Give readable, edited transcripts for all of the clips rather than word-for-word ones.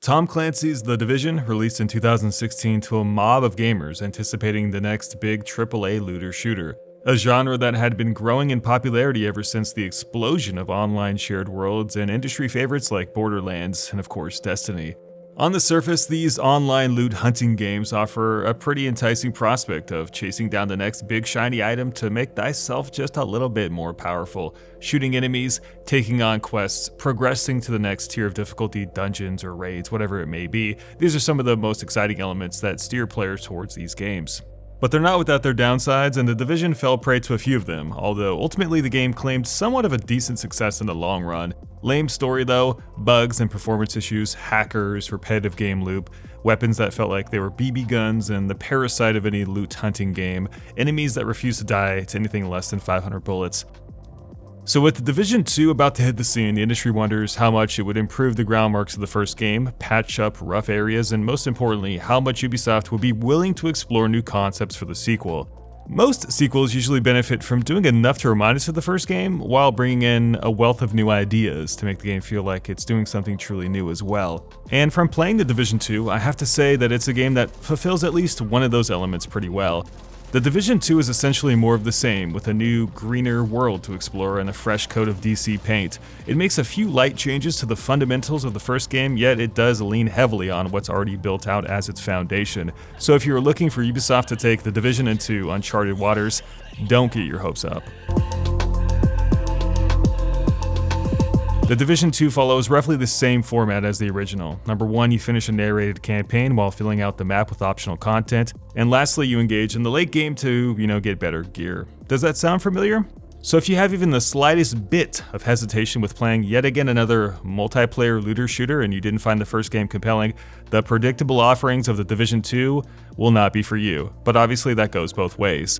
Tom Clancy's The Division released in 2016 to a mob of gamers anticipating the next big AAA looter shooter, a genre that had been growing in popularity ever since the explosion of online shared worlds and industry favorites like Borderlands and of course Destiny. On the surface, these online loot hunting games offer a pretty enticing prospect of chasing down the next big shiny item to make thyself just a little bit more powerful, shooting enemies, taking on quests, progressing to the next tier of difficulty, dungeons or raids, whatever it may be. These are some of the most exciting elements that steer players towards these games. But they're not without their downsides, and The Division fell prey to a few of them, although ultimately the game claimed somewhat of a decent success in the long run. Lame story though, bugs and performance issues, hackers, repetitive game loop, weapons that felt like they were BB guns, and the parasite of any loot hunting game, enemies that refuse to die to anything less than 500 bullets. So with The Division 2 about to hit the scene, the industry wonders how much it would improve the groundworks of the first game, patch up rough areas, and most importantly, how much Ubisoft would be willing to explore new concepts for the sequel. Most sequels usually benefit from doing enough to remind us of the first game, while bringing in a wealth of new ideas to make the game feel like it's doing something truly new as well. And from playing The Division 2, I have to say that it's a game that fulfills at least one of those elements pretty well. The Division 2 is essentially more of the same, with a new, greener world to explore and a fresh coat of DC paint. It makes a few light changes to the fundamentals of the first game, yet it does lean heavily on what's already built out as its foundation. So if you're looking for Ubisoft to take The Division into uncharted waters, don't get your hopes up. The Division 2 follows roughly the same format as the original. Number 1, you finish a narrated campaign while filling out the map with optional content. And lastly, you engage in the late game to, get better gear. Does that sound familiar? So if you have even the slightest bit of hesitation with playing yet again another multiplayer looter shooter and you didn't find the first game compelling, the predictable offerings of The Division 2 will not be for you. But obviously that goes both ways.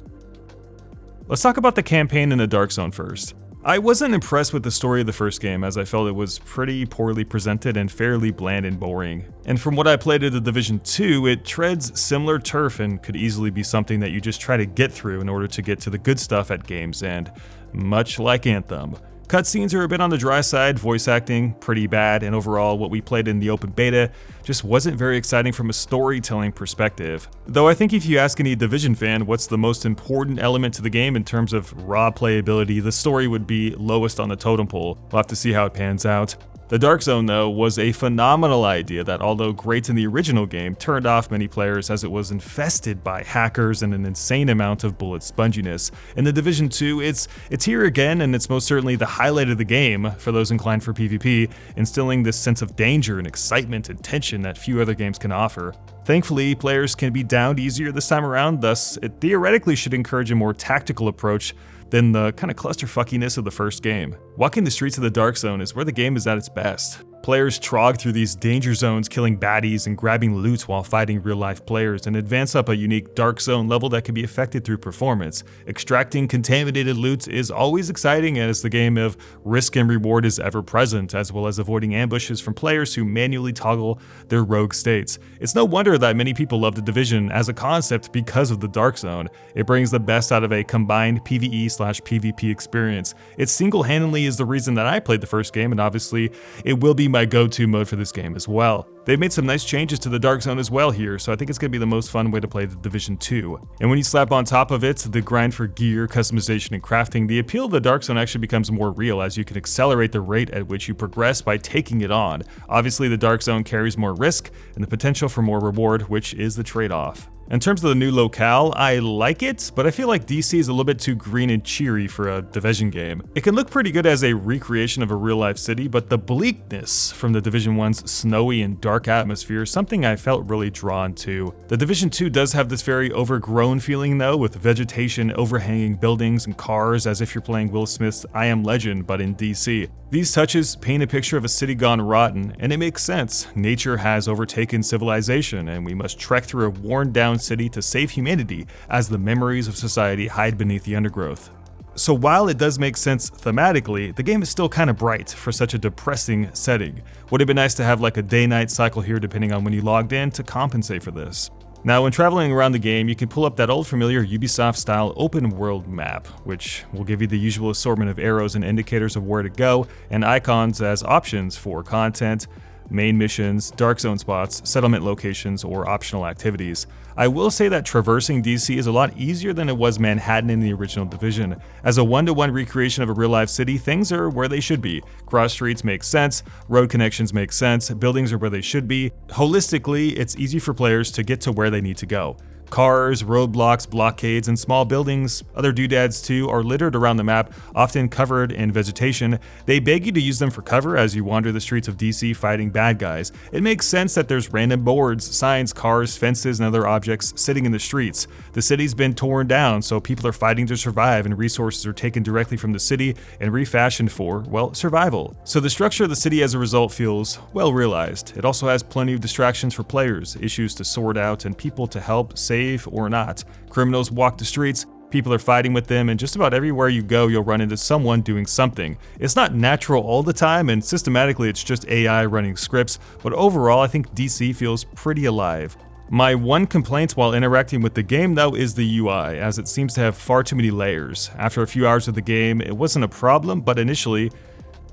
Let's talk about the campaign in the Dark Zone first. I wasn't impressed with the story of the first game, as I felt it was pretty poorly presented and fairly bland and boring. And from what I played of The Division 2, it treads similar turf and could easily be something that you just try to get through in order to get to the good stuff at game's end, much like Anthem. Cutscenes are a bit on the dry side, voice acting pretty bad, and overall what we played in the open beta just wasn't very exciting from a storytelling perspective. Though I think if you ask any Division fan what's the most important element to the game in terms of raw playability, the story would be lowest on the totem pole. We'll have to see how it pans out. The Dark Zone, though, was a phenomenal idea that, although great in the original game, turned off many players as it was infested by hackers and an insane amount of bullet sponginess. In The Division 2, it's here again, and it's most certainly the highlight of the game for those inclined for PvP, instilling this sense of danger and excitement and tension that few other games can offer. Thankfully, players can be downed easier this time around, thus it theoretically should encourage a more tactical approach than the kind of clusterfuckiness of the first game. Walking the streets of the Dark Zone is where the game is at its best. Players trog through these danger zones, killing baddies and grabbing loot while fighting real-life players, and advance up a unique Dark Zone level that can be affected through performance. Extracting contaminated loot is always exciting, as the game of risk and reward is ever present, as well as avoiding ambushes from players who manually toggle their rogue states. It's no wonder that many people love The Division as a concept because of the Dark Zone. It brings the best out of a combined PvE/PvP experience. It single-handedly is the reason that I played the first game, and obviously it will be my go-to mode for this game as well. They've made some nice changes to the Dark Zone as well here, so I think it's going to be the most fun way to play The Division 2. And when you slap on top of it the grind for gear, customization, and crafting, the appeal of the Dark Zone actually becomes more real, as you can accelerate the rate at which you progress by taking it on. Obviously, the Dark Zone carries more risk and the potential for more reward, which is the trade-off. In terms of the new locale, I like it, but I feel like DC is a little bit too green and cheery for a Division game. It can look pretty good as a recreation of a real-life city, but the bleakness from the Division 1's snowy and dark atmosphere is something I felt really drawn to. The Division 2 does have this very overgrown feeling though, with vegetation overhanging buildings and cars, as if you're playing Will Smith's I Am Legend but in DC. These touches paint a picture of a city gone rotten, and it makes sense. Nature has overtaken civilization, and we must trek through a worn-down city to save humanity as the memories of society hide beneath the undergrowth. So while it does make sense thematically, the game is still kind of bright for such a depressing setting. Would have been nice to have like a day-night cycle here depending on when you logged in to compensate for this. Now, when traveling around the game, you can pull up that old familiar Ubisoft-style open-world map, which will give you the usual assortment of arrows and indicators of where to go, and icons as options for content. main missions, dark zone spots, settlement locations, or optional activities. I will say that traversing DC is a lot easier than it was Manhattan in the original Division. As a one-to-one recreation of a real-life city, things are where they should be. Cross streets make sense, road connections make sense, buildings are where they should be. Holistically, it's easy for players to get to where they need to go. Cars, roadblocks, blockades, and small buildings, other doodads too, are littered around the map, often covered in vegetation. They beg you to use them for cover as you wander the streets of DC fighting bad guys. It makes sense that there's random boards, signs, cars, fences, and other objects sitting in the streets. The city's been torn down, so people are fighting to survive, and resources are taken directly from the city and refashioned for, well, survival. So the structure of the city as a result feels well realized. It also has plenty of distractions for players, issues to sort out, and people to help save or not. Criminals walk the streets, people are fighting with them, and just about everywhere you go, you'll run into someone doing something. It's not natural all the time, and systematically it's just AI running scripts, but overall I think DC feels pretty alive. My one complaint while interacting with the game though is the UI, as it seems to have far too many layers. After a few hours of the game, it wasn't a problem, but initially,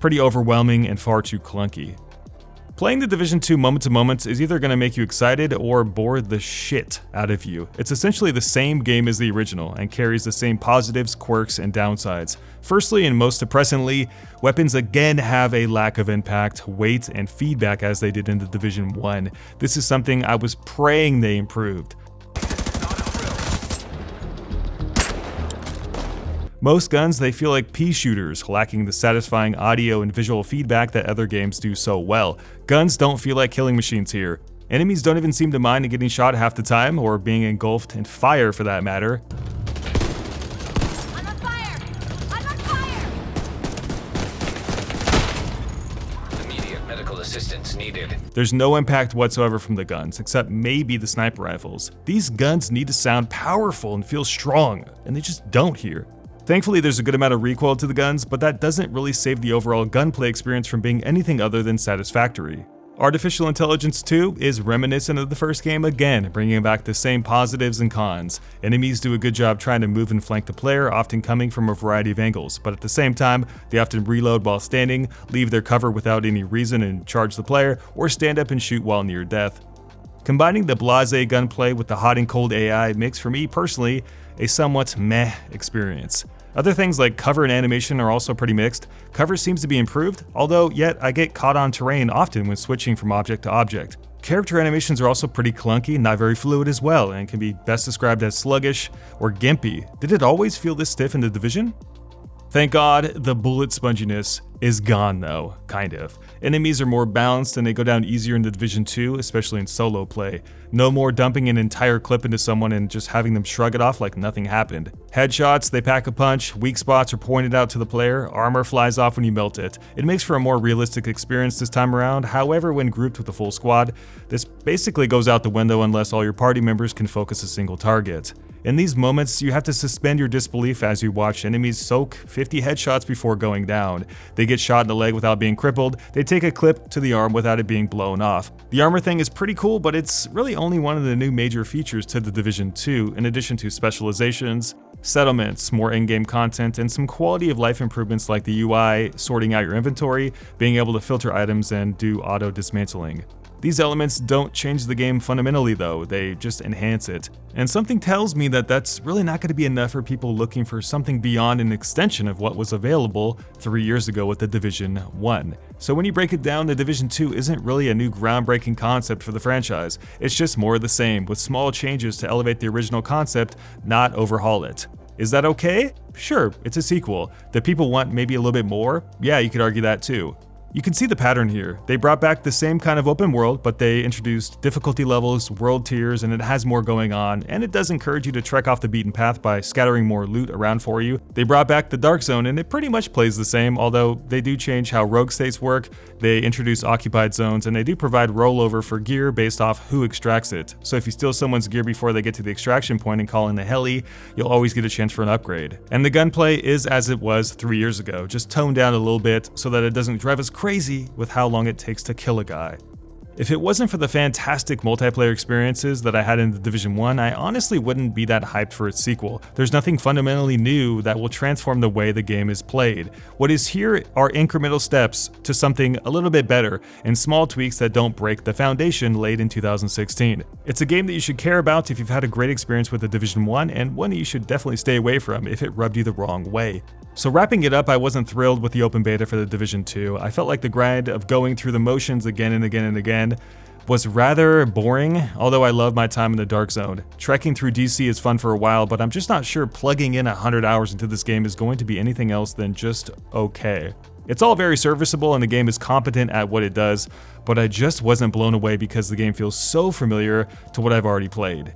pretty overwhelming and far too clunky. Playing the Division 2 moment to moment is either going to make you excited or bore the shit out of you. It's essentially the same game as the original and carries the same positives, quirks, and downsides. Firstly, and most depressingly, weapons again have a lack of impact, weight, and feedback as they did in the Division 1. This is something I was praying they improved. Most guns, they feel like pea shooters, lacking the satisfying audio and visual feedback that other games do so well. Guns don't feel like killing machines here. Enemies don't even seem to mind getting shot half the time, or being engulfed in fire for that matter. I'm on fire! I'm on fire! Immediate medical assistance needed. There's no impact whatsoever from the guns, except maybe the sniper rifles. These guns need to sound powerful and feel strong, and they just don't here. Thankfully, there's a good amount of recoil to the guns, but that doesn't really save the overall gunplay experience from being anything other than satisfactory. Artificial intelligence 2 is reminiscent of the first game again, bringing back the same positives and cons. Enemies do a good job trying to move and flank the player, often coming from a variety of angles, but at the same time, they often reload while standing, leave their cover without any reason and charge the player, or stand up and shoot while near death. Combining the blasé gunplay with the hot and cold AI makes for me personally a somewhat meh experience. Other things like cover and animation are also pretty mixed. Cover seems to be improved, although yet I get caught on terrain often when switching from object to object. Character animations are also pretty clunky, not very fluid as well, and can be best described as sluggish or gimpy. Did it always feel this stiff in the Division? Thank God, the bullet sponginess is gone though, kind of. Enemies are more balanced and they go down easier in the Division 2, especially in solo play. No more dumping an entire clip into someone and just having them shrug it off like nothing happened. Headshots, they pack a punch, weak spots are pointed out to the player, armor flies off when you melt it. It makes for a more realistic experience this time around, however when grouped with a full squad, this basically goes out the window unless all your party members can focus a single target. In these moments, you have to suspend your disbelief as you watch enemies soak 50 headshots before going down. They get shot in the leg without being crippled, they take a clip to the arm without it being blown off. The armor thing is pretty cool, but it's really only one of the new major features to the Division 2, in addition to specializations, settlements, more in-game content, and some quality of life improvements like the UI, sorting out your inventory, being able to filter items, and do auto dismantling. These elements don't change the game fundamentally though, they just enhance it. And something tells me that that's really not going to be enough for people looking for something beyond an extension of what was available 3 years ago with the Division 1. So when you break it down, the Division 2 isn't really a new groundbreaking concept for the franchise, it's just more of the same, with small changes to elevate the original concept, not overhaul it. Is that okay? Sure, it's a sequel. Do people want maybe a little bit more? Yeah, you could argue that too. You can see the pattern here. They brought back the same kind of open world, but they introduced difficulty levels, world tiers, and it has more going on, and it does encourage you to trek off the beaten path by scattering more loot around for you. They brought back the dark zone, and it pretty much plays the same, although they do change how rogue states work, they introduce occupied zones, and they do provide rollover for gear based off who extracts it. So if you steal someone's gear before they get to the extraction point and call in the heli, you'll always get a chance for an upgrade. And the gunplay is as it was 3 years ago, just toned down a little bit so that it doesn't drive us crazy with how long it takes to kill a guy. If it wasn't for the fantastic multiplayer experiences that I had in The Division 1, I honestly wouldn't be that hyped for its sequel. There's nothing fundamentally new that will transform the way the game is played. What is here are incremental steps to something a little bit better, and small tweaks that don't break the foundation laid in 2016. It's a game that you should care about if you've had a great experience with The Division 1, and one that you should definitely stay away from if it rubbed you the wrong way. So wrapping it up, I wasn't thrilled with the open beta for The Division 2. I felt like the grind of going through the motions again and again and again was rather boring, although I love my time in the Dark Zone. Trekking through DC is fun for a while, but I'm just not sure plugging in 100 hours into this game is going to be anything else than just okay. It's all very serviceable and the game is competent at what it does, but I just wasn't blown away because the game feels so familiar to what I've already played.